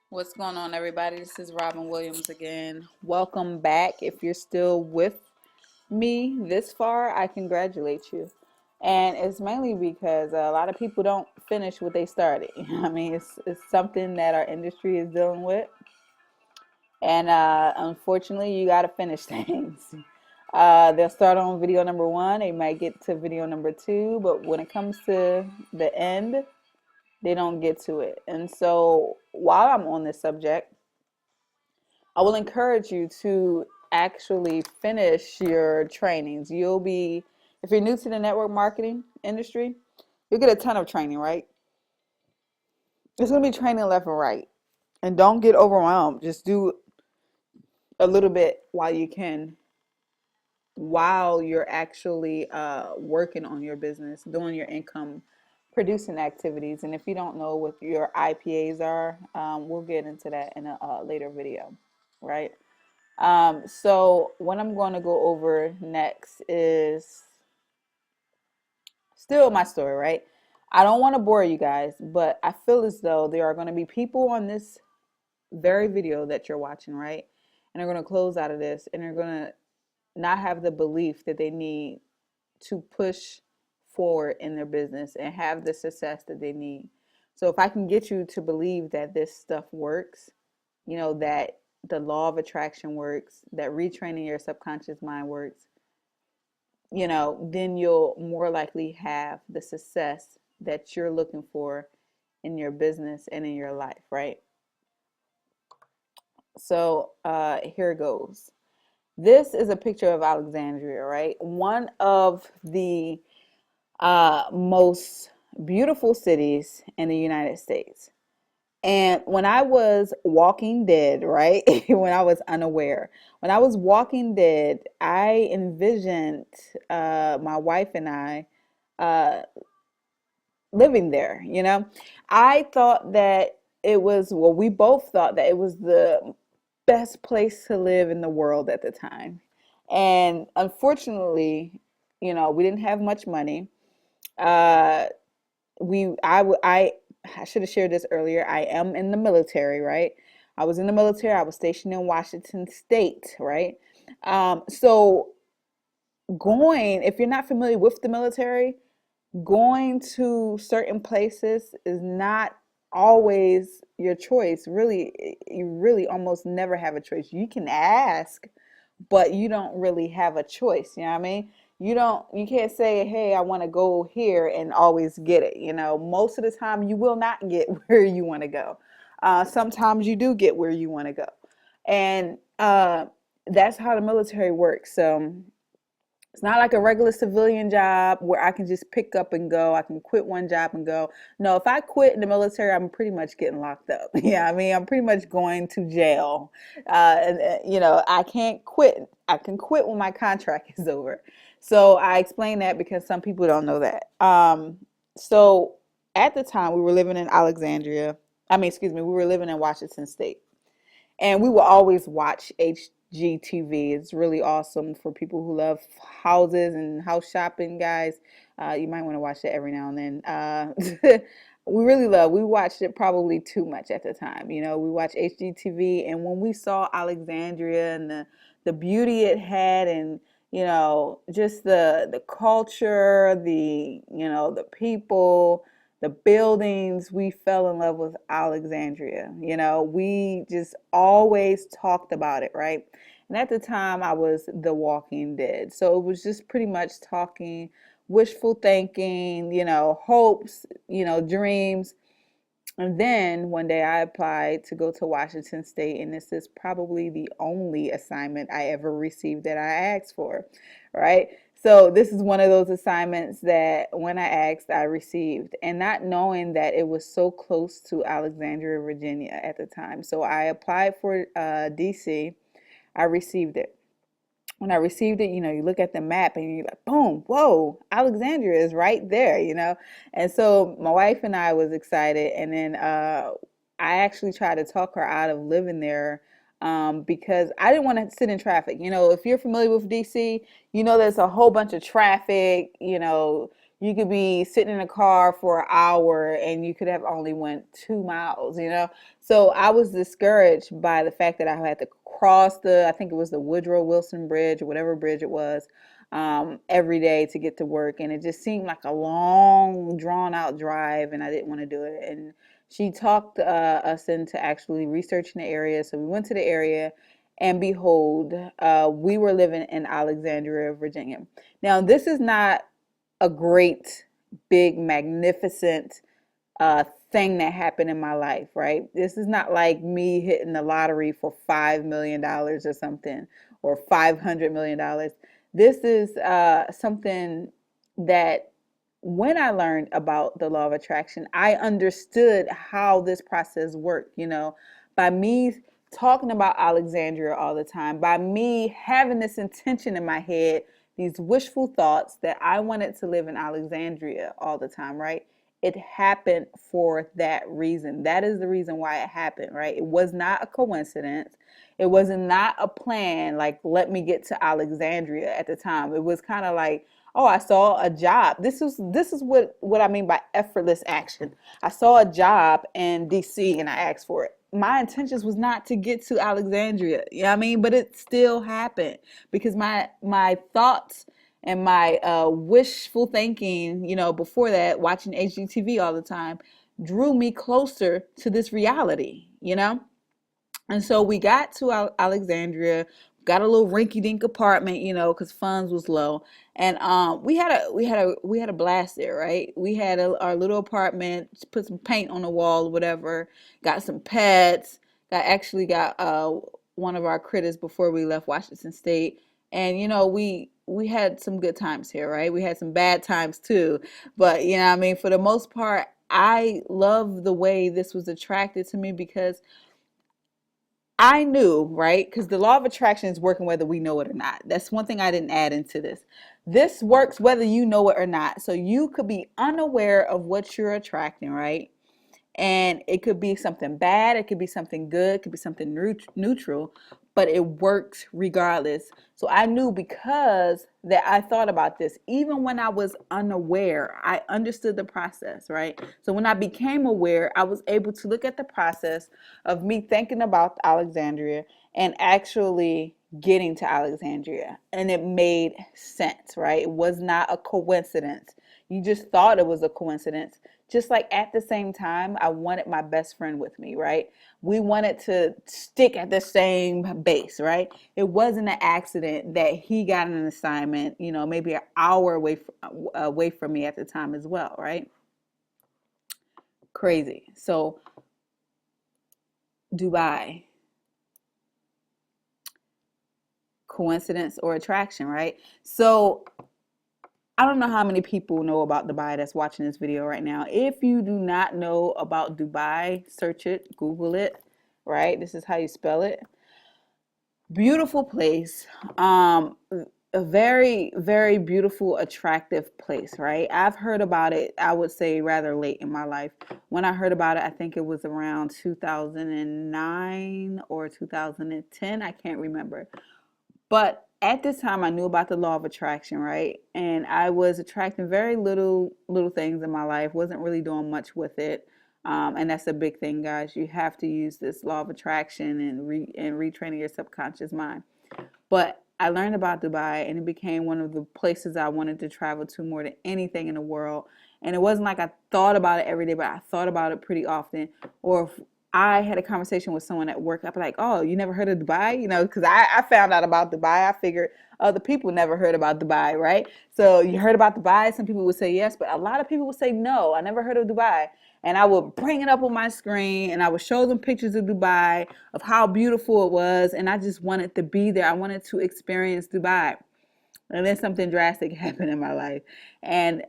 What's going on, everybody? This is Robin Williams again. Welcome back. If you're still with me this far, I congratulate you. And it's mainly because a lot of people don't finish what they started. I mean, it's something that our industry is dealing with. And unfortunately, you got to finish things. They'll start on video number one, they might get to video number two, but when it comes to the end, they don't get to it. And so, while I'm on this subject, I will encourage you to actually finish your trainings. If you're new to the network marketing industry, you'll get a ton of training, right? It's going to be training left and right. And don't get overwhelmed. Just do a little bit while you can, while you're actually working on your business, doing your income producing activities. And if you don't know what your IPAs are, we'll get into that in a later video, right? So what I'm going to go over next is still my story, right? I don't want to bore you guys, but I feel as though there are going to be people on this very video that you're watching, right? And they're going to close out of this and they're going to not have the belief that they need to push forward in their business and have the success that they need. So if I can get you to believe that this stuff works, that the law of attraction works, that retraining your subconscious mind works, then you'll more likely have the success that you're looking for in your business and in your life, right? So here it goes. This is a picture of Alexandria, right? One of the most beautiful cities in the United States. And when I was walking dead, right? When I was unaware, when I was walking dead, I envisioned my wife and I uh, living there. I thought that we both thought that it was the best place to live in the world at the time. And unfortunately, we didn't have much money. Uh, I should have shared this earlier. I am in the military, right? I was in the military. I was stationed in Washington State, right? So if you're not familiar with the military, going to certain places is not always your choice. Really, you really almost never have a choice. You can ask, but you don't really have a choice. You know what I mean? You can't say, hey, I want to go here and always get it. Most of the time you will not get where you want to go. Sometimes you do get where you want to go. And that's how the military works. So it's not like a regular civilian job where I can just pick up and go. I can quit one job and go. No, if I quit in the military, I'm pretty much getting locked up. Yeah, I mean, I'm pretty much going to jail. I can't quit. I can quit when my contract is over. So I explain that because some people don't know that. So at the time, we were living in Alexandria. I mean, excuse me, we were living in Washington State. And we will always watch HGTV. It's really awesome for people who love houses and house shopping, guys. You might want to watch it every now and then. We watched it probably too much at the time. We watched HGTV, and when we saw Alexandria and the beauty it had, and just the culture, the people, the buildings, we fell in love with Alexandria. We just always talked about it, right? And at the time, I was The Walking Dead. So it was just pretty much talking, wishful thinking, hopes, dreams. And then one day I applied to go to Washington State, and this is probably the only assignment I ever received that I asked for, right? So this is one of those assignments that when I asked, I received, and not knowing that it was so close to Alexandria, Virginia at the time. So I applied for DC. I received it. When I received it, you look at the map and you're like, boom, whoa, Alexandria is right there, And so my wife and I was excited. And then I actually tried to talk her out of living there because I didn't want to sit in traffic. If you're familiar with DC, there's a whole bunch of traffic. you could be sitting in a car for an hour and you could have only went 2 miles, you know? So I was discouraged by the fact that I had to cross I think it was the Woodrow Wilson Bridge or whatever bridge it was, every day to get to work. And it just seemed like a long, drawn out drive, and I didn't want to do it. And she talked us into actually researching the area. So we went to the area, and behold, we were living in Alexandria, Virginia. Now, this is not a great, big, magnificent thing that happened in my life, right? This is not like me hitting the lottery for $5 million or something, or $500 million. This is something that when I learned about the law of attraction, I understood how this process worked, by me talking about Alexandria all the time, by me having this intention in my head, these wishful thoughts that I wanted to live in Alexandria all the time, right? It happened for that reason. That is the reason why it happened, right? It was not a coincidence. It was not a plan, like, let me get to Alexandria at the time. It was kind of like, oh, I saw a job. This is what I mean by effortless action. I saw a job in DC and I asked for it. My intentions was not to get to Alexandria. You know what I mean? But it still happened because my thoughts and my wishful thinking, before that, watching HGTV all the time, drew me closer to this reality. And so we got to Alexandria, got a little rinky-dink apartment, because funds was low, and we had a blast there, right? We had our little apartment, put some paint on the wall, whatever. Got some pets. Got one of our critters before we left Washington State, and we had some good times here, right? We had some bad times too, but what I mean, for the most part, I love the way this was attracted to me because I knew, right? Because the law of attraction is working whether we know it or not. That's one thing I didn't add into this. This works whether you know it or not. So you could be unaware of what you're attracting, right? And it could be something bad, it could be something good, it could be something neutral, but it works regardless. So I knew because that I thought about this. Even when I was unaware, I understood the process, right? So when I became aware, I was able to look at the process of me thinking about Alexandria and actually getting to Alexandria. And it made sense, right? It was not a coincidence. You just thought it was a coincidence. Just like at the same time, I wanted my best friend with me, right? We wanted to stick at the same base, right? It wasn't an accident that he got an assignment, maybe an hour away from me at the time as well, right? Crazy. So, Dubai, coincidence or attraction, right? So, I don't know how many people know about Dubai that's watching this video right now. If you do not know about Dubai, search it, Google it, right? This is how you spell it. Beautiful place. A very, very beautiful, attractive place, right? I've heard about it, I would say, rather late in my life. When I heard about it, I think it was around 2009 or 2010. I can't remember. But at this time, I knew about the law of attraction, right? And I was attracting very little things in my life. Wasn't really doing much with it, and that's a big thing, guys. You have to use this law of attraction and retraining your subconscious mind. But I learned about Dubai, and it became one of the places I wanted to travel to more than anything in the world. And it wasn't like I thought about it every day, but I thought about it pretty often. Or if I had a conversation with someone at work, I'd be like, "Oh, you never heard of Dubai?" Because I found out about Dubai. I figured other people never heard about Dubai, right? So you heard about Dubai? Some people would say yes, but a lot of people would say no. I never heard of Dubai. And I would bring it up on my screen and I would show them pictures of Dubai, of how beautiful it was. And I just wanted to be there. I wanted to experience Dubai. And then something drastic happened in my life. And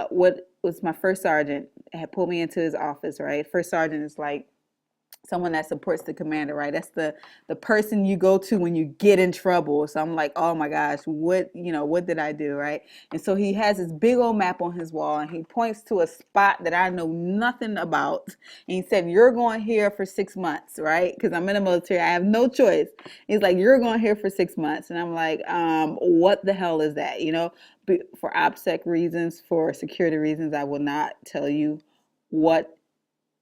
what was my first sergeant had pulled me into his office, right? First sergeant is like someone that supports the commander, right? That's the person you go to when you get in trouble. So I'm like, oh my gosh, what did I do, right? And so he has this big old map on his wall, and he points to a spot that I know nothing about. And he said, you're going here for 6 months, right? Because I'm in the military, I have no choice. He's like, you're going here for 6 months. And I'm like, what the hell is that? For OPSEC reasons, for security reasons, I will not tell you what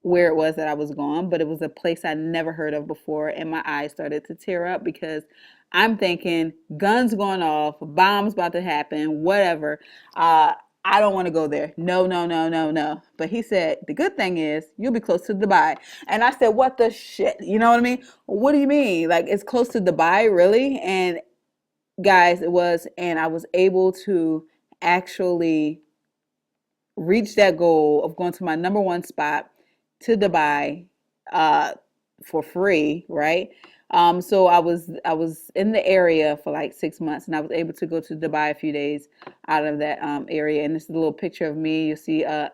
where it was that I was going, but it was a place I never heard of before, and my eyes started to tear up because I'm thinking guns going off, bombs about to happen, whatever. Uh, I don't want to go there. No, no, no, no, no. But he said the good thing is you'll be close to Dubai, and I said, what the shit? You know what I mean? What do you mean? Like it's close to Dubai, really? And guys, it was, and I was able to actually reach that goal of going to my number one spot to Dubai uh, for free, right? So I was in the area for like 6 months, and I was able to go to Dubai a few days out of that area. And this is a little picture of me. You see a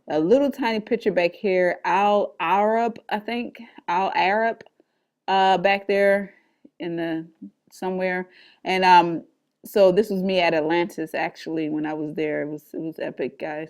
little tiny picture back here, Al Arab, I think, Al Arab, back there in the somewhere. And so this was me at Atlantis actually when I was there. It was epic, guys.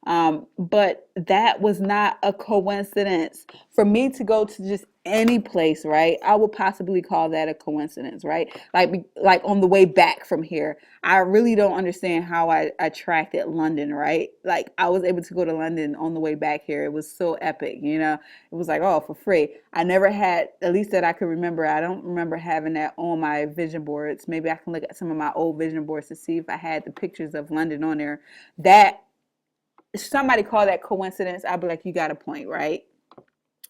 But that was not a coincidence. For me to go to just any place, right? I would possibly call that a coincidence, right? Like on the way back from here, I really don't understand how I tracked at London, right? Like I was able to go to London on the way back here. It was so epic, you know. It was like, oh, for free. I never had, at least that I could remember. I don't remember having that on my vision boards. Maybe I can look at some of my old vision boards to see if I had the pictures of London on there. That somebody call that coincidence, I'd be like, you got a point, right?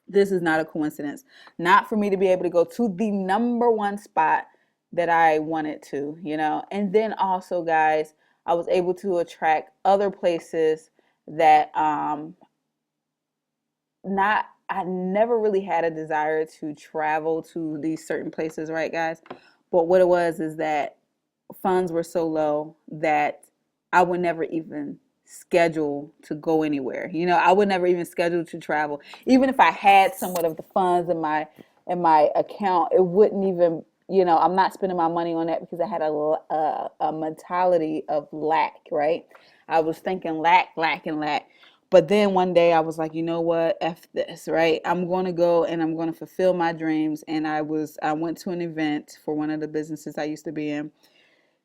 This is not a coincidence. Not for me to be able to go to the number one spot that I wanted to, you know. And then also, guys, I was able to attract other places that not I never really had a desire to travel to these certain places, right, guys? But what it was is that funds were so low that I would never even schedule to go anywhere. You know, I would never even schedule to travel. Even if I had somewhat of the funds in my account, it wouldn't even, I'm not spending my money on that because I had a mentality of lack, right? I was thinking lack, lack, and lack. But then one day I was like, you know what? F this, right? I'm going to go and I'm going to fulfill my dreams. And I went to an event for one of the businesses I used to be in,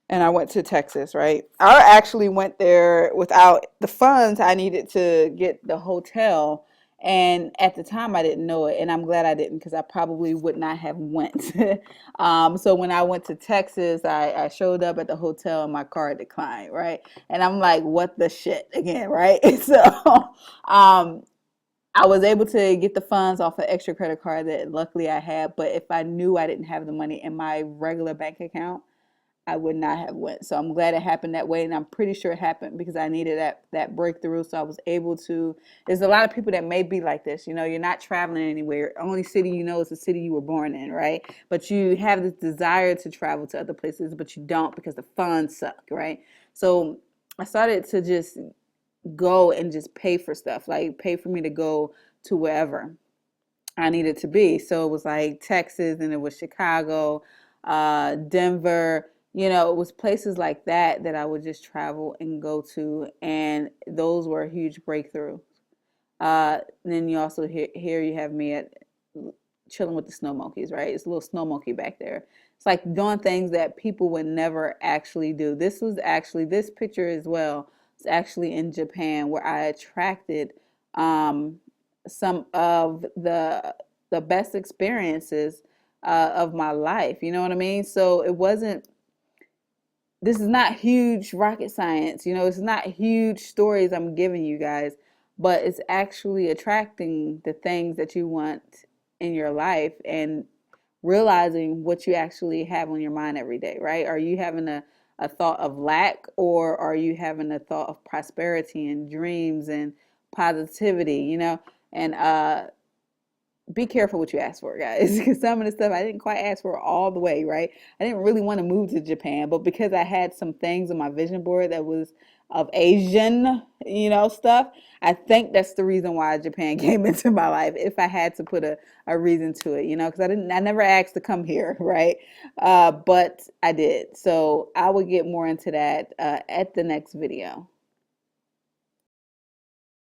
and I went to Texas, right? I actually went there without the funds I needed to get the hotel. And at the time, I didn't know it, and I'm glad I didn't because I probably would not have went. So when I went to Texas, I showed up at the hotel and my card declined, right? And I'm like, what the shit again, right? So um, I was able to get the funds off an extra credit card that luckily I had. But if I knew I didn't have the money in my regular bank account, I would not have went. So I'm glad it happened that way, and I'm pretty sure it happened because I needed that breakthrough. So I was able to. There's a lot of people that may be like this. You know, you're not traveling anywhere. Only city you know is the city you were born in, right? But you have this desire to travel to other places, but you don't because the funds suck, right? So I started to just go and just pay for stuff, like pay for me to go to wherever I needed to be. So it was like Texas, and it was Chicago, Denver. It was places like that that I would just travel and go to, and those were a huge breakthrough. Then you also here you have me at chilling with the snow monkeys, right? It's a little snow monkey back there. It's like doing things that people would never actually do. This picture as well. It's actually in Japan where I attracted um, some of the best experiences of my life. You know what I mean? So it wasn't. This is not huge rocket science. It's not huge stories I'm giving you guys, but it's actually attracting the things that you want in your life and realizing what you actually have on your mind every day, right? Are you having a thought of lack, or are you having a thought of prosperity and dreams and positivity, And be careful what you ask for, guys, because some of the stuff I didn't quite ask for all the way, right? I didn't really want to move to Japan, but because I had some things on my vision board that was of Asian, stuff, I think that's the reason why Japan came into my life. If I had to put a reason to it, because I never asked to come here, right? But I did. So I will get more into that at the next video.